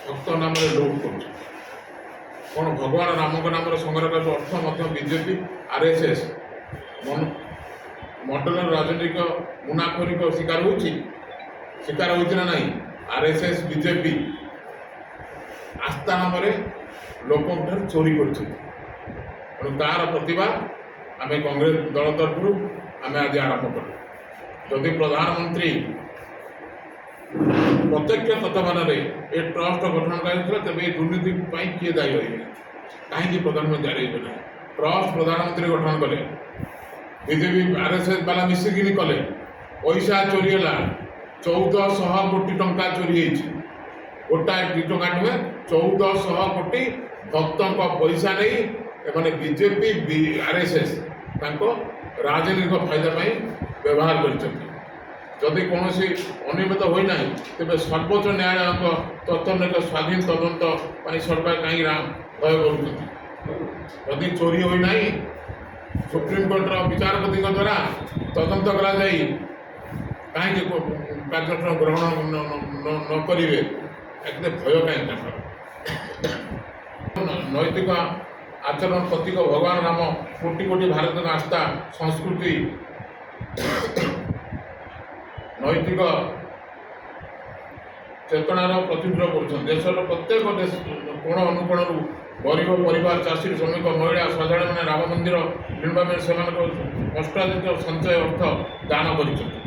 ଭକ୍ତ ନାମରେ ଲୁଟ୍ କରୁଛି। କ'ଣ ଭଗବାନ ରାମଙ୍କ ନାମରେ ସଂଗ୍ରହ କରିବା ଅର୍ଥ ମଧ୍ୟ ବିଜେପି RSS ମଣ୍ଡଳ ରାଜନୈତିକ ମୁନାଫରିକ ଶିକାର ହେଉଛି ନା ନାହିଁ? RSS ବିଜେପି ଆସ୍ଥା ନାମରେ ଲୋକଙ୍କଠାରୁ ଚୋରି କରୁଛନ୍ତି। ତେଣୁ ତା'ର ପ୍ରତିବାଦ ଆମେ କଂଗ୍ରେସ ଦଳ ତରଫରୁ ଆମେ ଆଜି ଆରମ୍ଭ କଲୁ। ଯଦି ପ୍ରଧାନମନ୍ତ୍ରୀ ପ୍ରତ୍ୟକ୍ଷ ତତ୍ତ୍ୱାବଧାନରେ ଏ ଟ୍ରଷ୍ଟ ଗଠନ କରାଯାଇଥିଲା, ତେବେ ଏ ଦୁର୍ନୀତି ପାଇଁ କିଏ ଦାୟୀ ରହିବେ? କାହିଁକି ପ୍ରଧାନମନ୍ତ୍ରୀ ଦାୟୀ ରହିବେ ନାହିଁ? ଟ୍ରଷ୍ଟ ପ୍ରଧାନମନ୍ତ୍ରୀ ଗଠନ କଲେ, ବିଜେପି RSS ବାଲା ମିଶିକିରି କଲେ, ପଇସା ଚୋରି ହେଲା। 1400 କୋଟି ଟଙ୍କା ଚୋରି ହେଇଛି। ଗୋଟାଏ 2 ଟଙ୍କା ନୁହେଁ, 1400 କୋଟି ଭକ୍ତଙ୍କ ପଇସା ନେଇ ଏମାନେ ବିଜେପି RSS ତାଙ୍କ ରାଜନୈତିକ ଫାଇଦା ପାଇଁ ବ୍ୟବହାର କରିଛନ୍ତି। ଯଦି କୌଣସି ଅନିୟମିତ ହୋଇନାହିଁ, ତେବେ ସର୍ବୋଚ୍ଚ ନ୍ୟାୟାଳୟଙ୍କ ତତ୍ତ୍ୱ ସ୍ୱାଧୀନ ତଦନ୍ତ ପାଇଁ ସରକାର କାହିଁକି ଭୟ କରୁଛନ୍ତି? ଯଦି ଚୋରି ହୋଇନାହିଁ, ସୁପ୍ରିମକୋର୍ଟର ବିଚାରପତିଙ୍କ ଦ୍ୱାରା ତଦନ୍ତ କରାଯାଇ କାହିଁକି କାର୍ଯ୍ୟାନୁଷ୍ଠାନ ଗ୍ରହଣ ନ କରିବେ? ଏତେ ଭୟ କାହିଁକି ତାଙ୍କର? ନୈତିକ ଆଚରଣ ପ୍ରତୀକ ଭଗବାନ ରାମ କୋଟି କୋଟି ଭାରତର ଆସ୍ଥା ସଂସ୍କୃତି ନୈତିକ ଚେତନାର ପ୍ରତିନିଧିତ୍ୱ କରୁଛନ୍ତି। ଦେଶର ପ୍ରତ୍ୟେକ କୋଣ ଅନୁକୋଣରୁ ଗରିବ ପରିବାର, ଚାଷୀ, ଶ୍ରମିକ, ମହିଳା, ସାଧାରଣମାନେ ରାମ ମନ୍ଦିର ନିର୍ମାଣ ପାଇଁ ସେମାନଙ୍କ କଷ୍ଟାର୍ଜିତ ସଞ୍ଚୟ ଅର୍ଥ ଦାନ କରିଛନ୍ତି।